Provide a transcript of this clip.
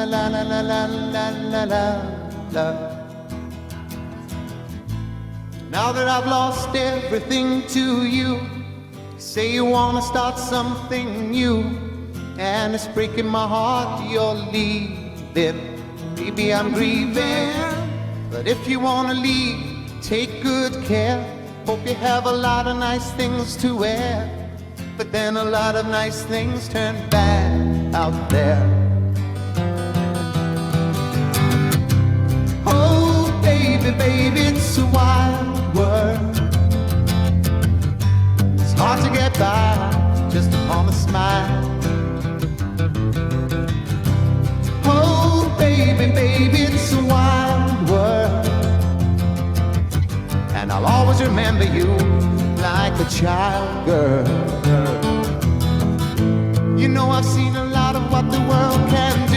la la la la la la la la la. Now that I've lost everything to you, say you wanna start something new, and it's breaking my heart you're leaving. Baby, I'm grieving, but if you wanna leave, take good care. Hope you have a lot of nice things to wear, but then a lot of nice things turn bad out there. Oh, baby, baby, it's a wild world. It's hard to get by just upon a smile. Oh, baby, baby, it's a wild world, and I'll always remember you like a child, girl. You know I've seen a lot of what the world can